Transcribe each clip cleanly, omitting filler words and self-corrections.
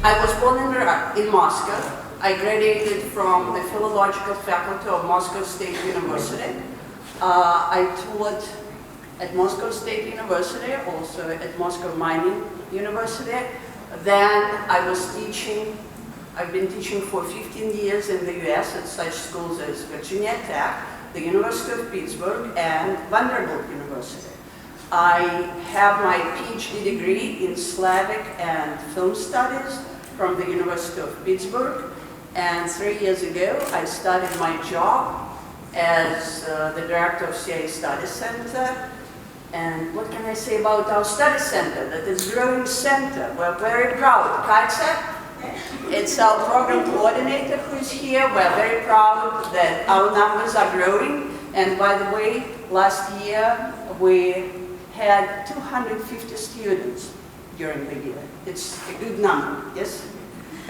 I was born in Moscow. I graduated from the philological faculty of Moscow State University. I taught at Moscow State University, also at Moscow Mining University. Then I was teaching, I've been teaching for 15 years in the US at such schools as Virginia Tech, the University of Pittsburgh, and Vanderbilt University. I have my PhD degree in Slavic and Film Studies from the University of Pittsburgh. And 3 years ago, I started my job as the director of CIEE Study Center. And what can I say about our study center? That is a growing center. We're very proud. Katya, it's our program coordinator who is here. We're very proud that our numbers are growing. And by the way, last year we had 250 students during the year. It's a good number, yes?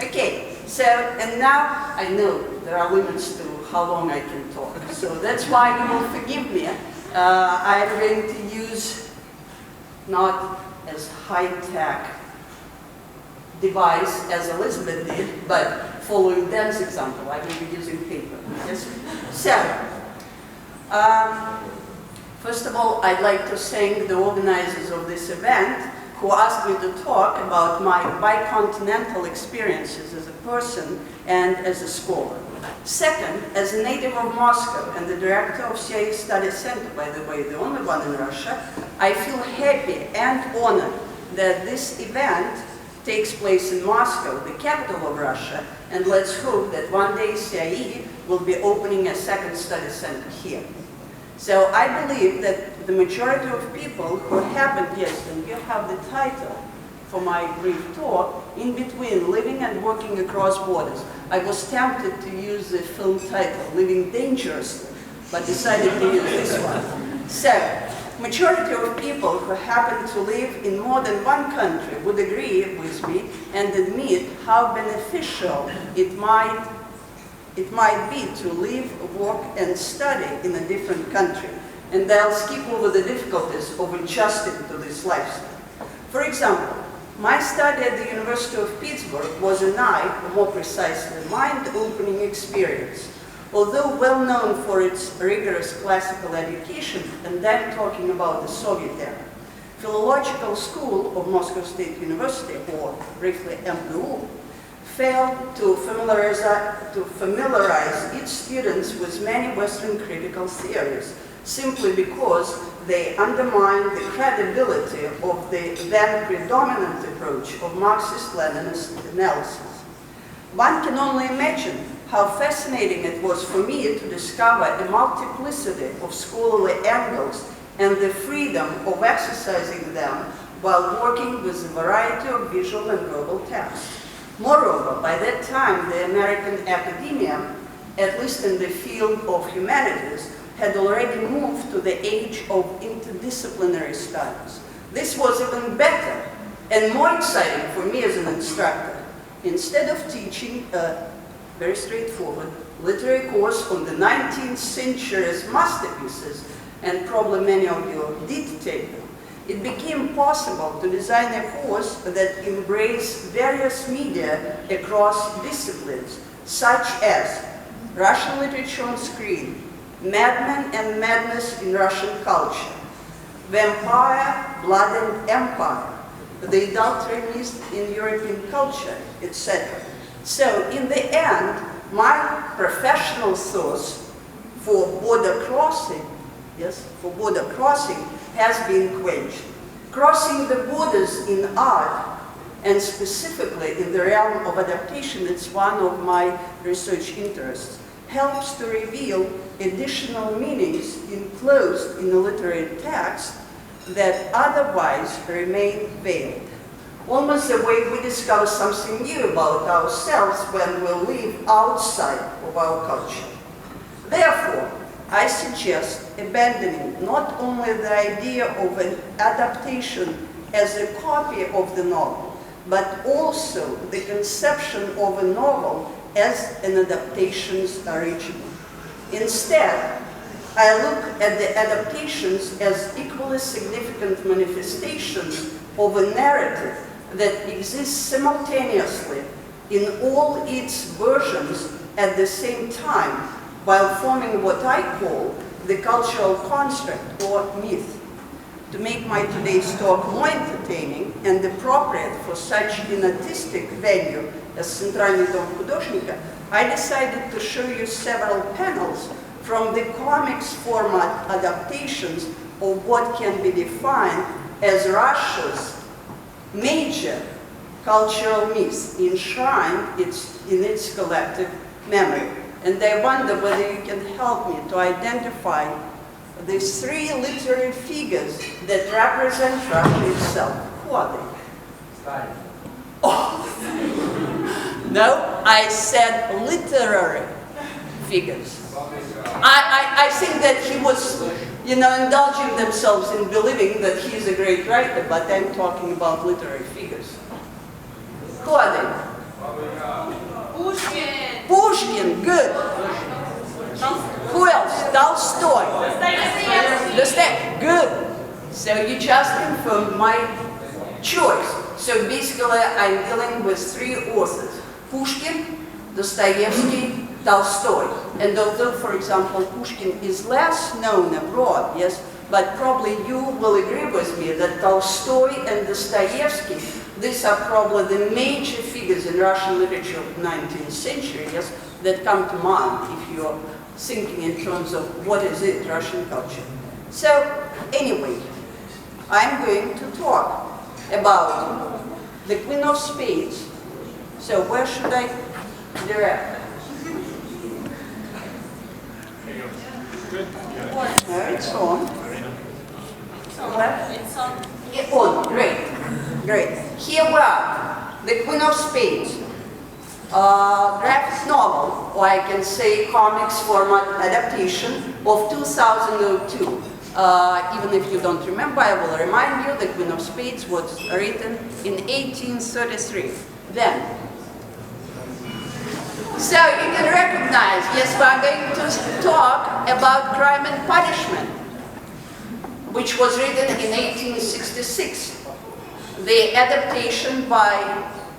Okay, so, and now I know there are limits to how long I can talk. So that's why you will forgive me. I'm going to use not as high-tech device as Elizabeth did, but following Dan's example, I will be using paper. Yes? So, first of all, I'd like to thank the organizers of this event who asked me to talk about my bicontinental experiences as a person and as a scholar. Second, as a native of Moscow and the director of CIEE Study Center, by the way, the only one in Russia, I feel happy and honored that this event takes place in Moscow, the capital of Russia, and let's hope that one day CIEE will be opening a second study center here. So I believe that the majority of people who happen, yes, and you have the title for my brief talk, in between living and working across borders. I was tempted to use the film title, Living Dangerously, but decided to use this one. So, majority of people who happen to live in more than one country would agree with me and admit how beneficial it might be to live, work, and study in a different country. And I'll skip over the difficulties of adjusting to this lifestyle. For example, my study at the University of Pittsburgh was a night, or more precisely, mind-opening experience. Although well known for its rigorous classical education, and then talking about the Soviet era, Philological School of Moscow State University, or briefly MGU, failed to familiarize its students with many Western critical theories, simply because they undermined the credibility of the then predominant approach of Marxist-Leninist analysis. One can only imagine how fascinating it was for me to discover a multiplicity of scholarly angles and the freedom of exercising them while working with a variety of visual and verbal texts. Moreover, by that time, the American academia, at least in the field of humanities, had already moved to the age of interdisciplinary studies. This was even better and more exciting for me as an instructor. Instead of teaching a very straightforward literary course on the 19th century's masterpieces, and probably many of you did take them, it became possible to design a course that embraced various media across disciplines, such as Russian literature on screen, Madmen and Madness in Russian culture, Vampire, Blood and Empire, the adulterist in European culture, etc. So in the end, my professional source for border crossing, yes, for border crossing has been quenched. Crossing the borders in art, and specifically in the realm of adaptation, it's one of my research interests, helps to reveal additional meanings enclosed in a literary text that otherwise remain veiled. Almost the way we discover something new about ourselves when we live outside of our culture. Therefore, I suggest abandoning not only the idea of an adaptation as a copy of the novel, but also the conception of a novel as an adaptation's original. Instead, I look at the adaptations as equally significant manifestations of a narrative that exists simultaneously in all its versions at the same time, while forming what I call the cultural construct or myth. To make my today's talk more entertaining and appropriate for such an artistic venue as Центральный дом художника, I decided to show you several panels from the comics format adaptations of what can be defined as Russia's major cultural myth enshrined in its collective memory. And I wonder whether you can help me to identify these three literary figures that represent Russia itself. Who are they? Stalin. Oh! No, I said literary figures. I think that he was, indulging themselves in believing that he is a great writer, but I'm talking about literary figures. Who are they? Pushkin. Pushkin, good. Who else? Tolstoy. Dostoevsky, good. So you just confirmed my choice. So basically I'm dealing with three authors. Pushkin, Dostoevsky, Tolstoy. And although, for example, Pushkin is less known abroad, yes, but probably you will agree with me that Tolstoy and Dostoevsky, these are probably the major figures in Russian literature of the 19th century, yes, that come to mind if you're thinking in terms of what is it, Russian culture. So, anyway, I'm going to talk about the Queen of Spades. So, where should I direct? There, it's on. Where? It's on. Yeah, on, great, great. Here we are, the Queen of Spades. Graphic novel, or I can say comics format adaptation of 2002. Even if you don't remember, I will remind you the Queen of Spades was written in 1833. Then, so you can recognize, yes, we are going to talk about Crime and Punishment, which was written in 1866. The adaptation by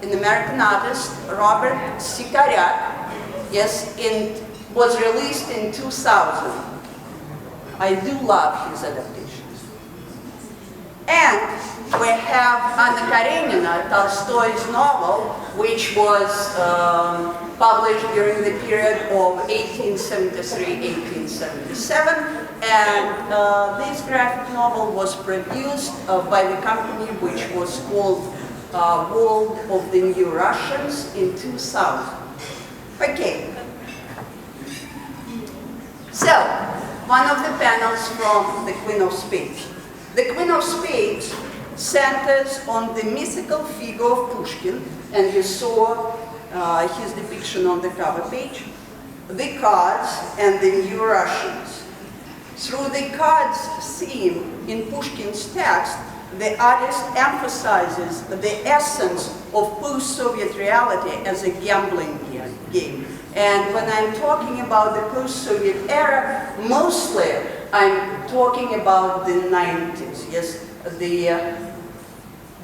an American artist, Robert Sikaryak, yes, was released in 2000. I do love his adaptations. And we have Anna Karenina, Tolstoy's novel, which was published during the period of 1873-1877. And this graphic novel was produced by the company which was called World of the New Russians in 2000. Okay. So, one of the panels from the Queen of Spades. The Queen of Spades centers on the mythical figure of Pushkin, and you saw his depiction on the cover page, the cards, and the New Russians. Through the cards theme in Pushkin's text, the artist emphasizes the essence of post-Soviet reality as a gambling game. And when I'm talking about the post-Soviet era, mostly I'm talking about the 90s, yes, the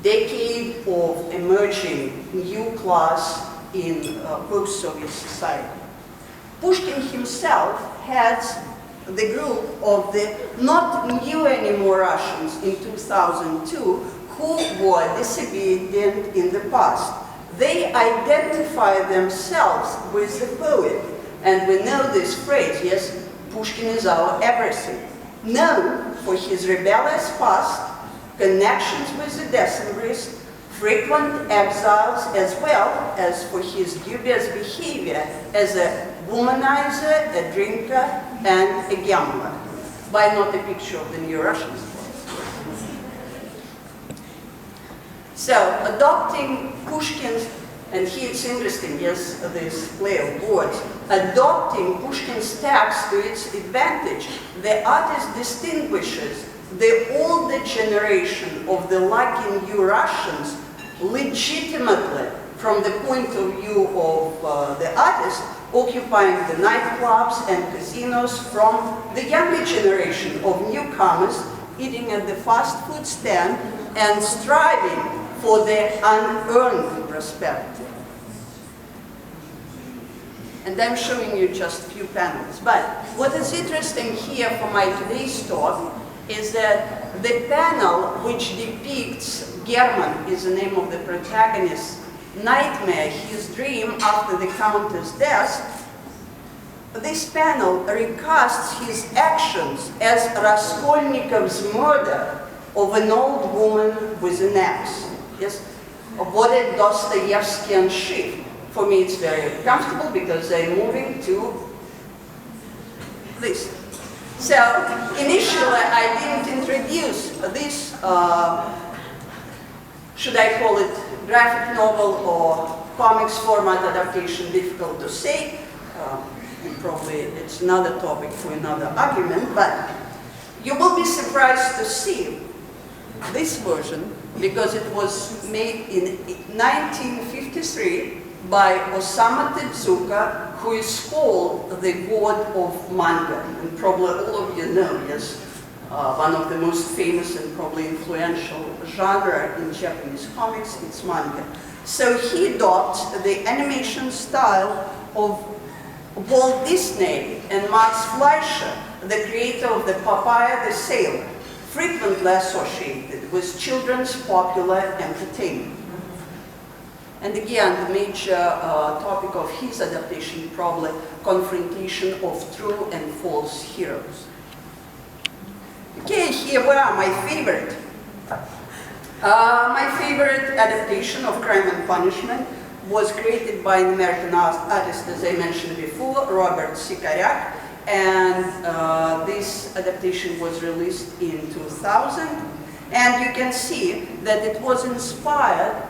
decade of emerging new class in post-Soviet society. Pushkin himself heads the group of the not new anymore Russians in 2002 who were disobedient in the past. They identify themselves with the poet. And we know this phrase, yes, Pushkin is our everything. Known for his rebellious past, connections with the Decembrists, frequent exiles, as well as for his dubious behavior as a womanizer, a drinker, and a gambler. By not a picture of the New Russians. So, adopting Pushkin's, and here it's interesting, yes, this play of words, adopting Pushkin's text to its advantage, the artist distinguishes the older generation of the lucky New Russians legitimately from the point of view of the artist occupying the nightclubs and casinos from the younger generation of newcomers eating at the fast food stand and striving for the unearned prosperity. And I'm showing you just a few panels. But what is interesting here for my today's talk is that the panel which depicts German, is the name of the protagonist's nightmare, his dream after the Countess' death, this panel recasts his actions as Raskolnikov's murder of an old woman with an axe. Yes, what did Dostoevsky and Schiff? For me, it's very comfortable because they're moving to this. So initially, I didn't introduce this, should I call it graphic novel or comics format adaptation, difficult to say. Probably it's another topic for another argument, but you will be surprised to see this version because it was made in 1953 by Osamu Tezuka, who is called the god of manga. And probably all of you know, yes, one of the most famous and probably influential genre in Japanese comics, it's manga. So he adopts the animation style of Walt Disney and Max Fleischer, the creator of the Popeye the Sailor, frequently associated with children's popular entertainment. And again, the major topic of his adaptation, probably confrontation of true and false heroes. Okay, here were my favorite. My favorite adaptation of Crime and Punishment was created by an American artist, as I mentioned before, Robert Sikaryak, and this adaptation was released in 2000. And you can see that it was inspired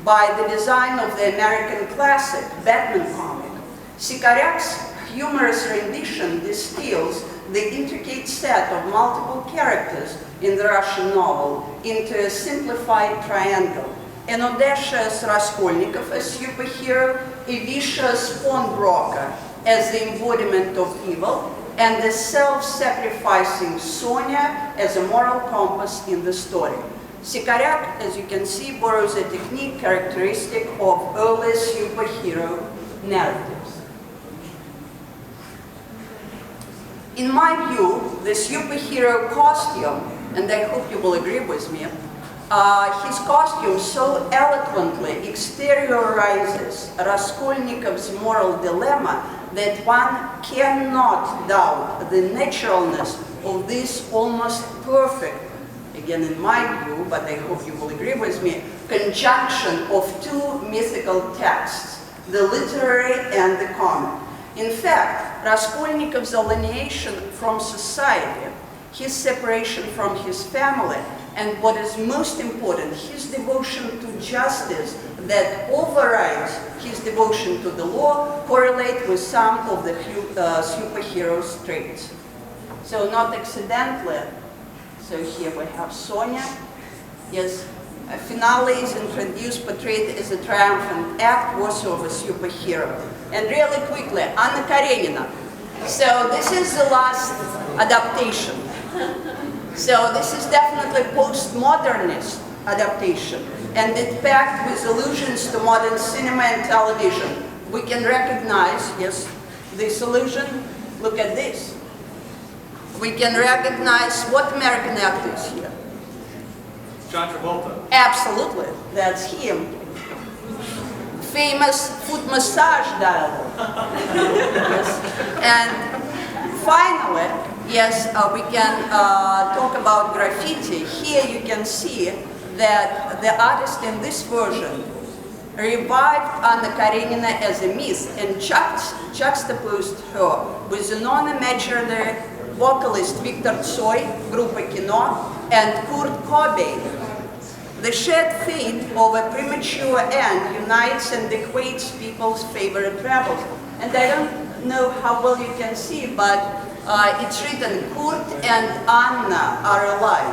by the design of the American classic Batman comic. Sikaryak's humorous rendition distills the intricate set of multiple characters in the Russian novel into a simplified triangle. An audacious Raskolnikov as superhero, a vicious pawnbroker as the embodiment of evil, and the self-sacrificing Sonia as a moral compass in the story. Sikaryak, as you can see, borrows a technique characteristic of early superhero narratives. In my view, the superhero costume, and I hope you will agree with me, his costume so eloquently exteriorizes Raskolnikov's moral dilemma that one cannot doubt the naturalness of this almost perfect, again in my view, but I hope you will agree with me, conjunction of two mythical texts, the literary and the comic. In fact, Raskolnikov's alienation from society, his separation from his family, and what is most important, his devotion to justice that overrides his devotion to the law, correlate with some of the superhero's traits. So not accidentally, so here we have Sonia. Yes, a finale is introduced, portrayed as a triumphant act worthy of a superhero. And really quickly, Anna Karenina. So this is the last adaptation. So this is definitely postmodernist adaptation, and it packed with allusions to modern cinema and television. We can recognize, yes, this allusion. Look at this. We can recognize what American actor is here? John Travolta. Absolutely, that's him. Famous foot massage dialogue. Yes. And finally, yes, we can talk about graffiti. Here you can see that the artist in this version revived Anna Karenina as a myth and juxtaposed her with the non-imaginary vocalist Victor Tsoi, Группа Кино, and Kurt Cobain. The shared fate of a premature end unites and equates people's favorite rebels. And I don't know how well you can see, but it's written, Kurt and Anna are alive.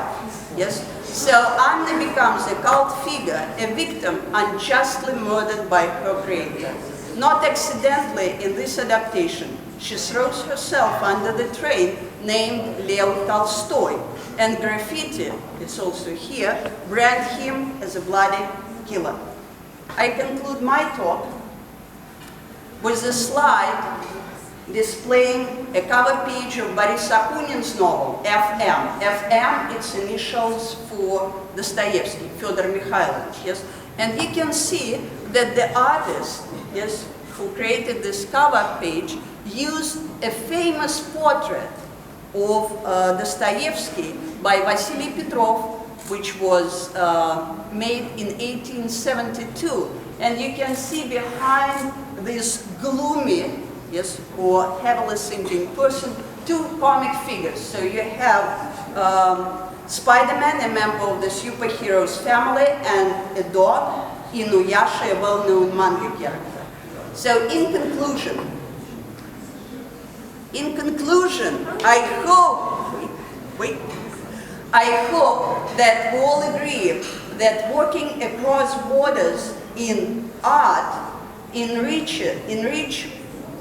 Yes? So Anna becomes a cult figure, a victim unjustly murdered by her creator. Not accidentally in this adaptation, she throws herself under the train named Leo Tolstoy, and graffiti, it's also here, brand him as a bloody killer. I conclude my talk with a slide displaying a cover page of Boris Akunin's novel, FM. FM, it's initials for Dostoevsky, Fyodor Mikhailovich, yes? And you can see that the artist, yes, who created this cover page used a famous portrait of Dostoevsky by Vasily Petrov, which was made in 1872. And you can see behind this gloomy, yes, or heavily thinking person, two comic figures. So you have Spider-Man, a member of the superheroes family, and a dog, Inuyasha, a well-known manga character. So in conclusion, I hope that we all agree that working across borders in art enrich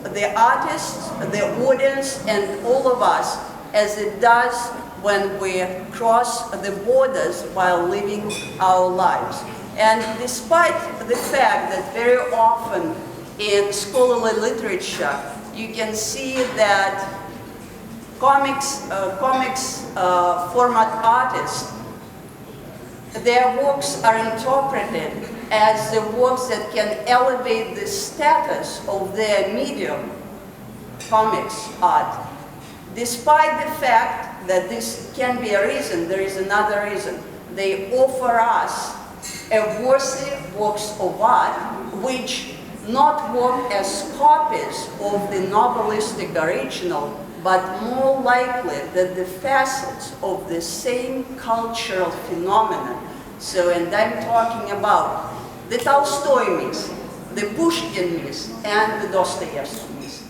the artists, the audience, and all of us, as it does when we cross the borders while living our lives. And despite the fact that very often in scholarly literature you can see that comics format artists, their works are interpreted as the works that can elevate the status of their medium, comics art. Despite the fact that this can be a reason, there is another reason. They offer us a worthy works of art which not work as copies of the novelistic original, but more likely that the facets of the same cultural phenomenon. So, and I'm talking about the Tolstoy myth, the Pushkin myth, and the Dostoevsky myth.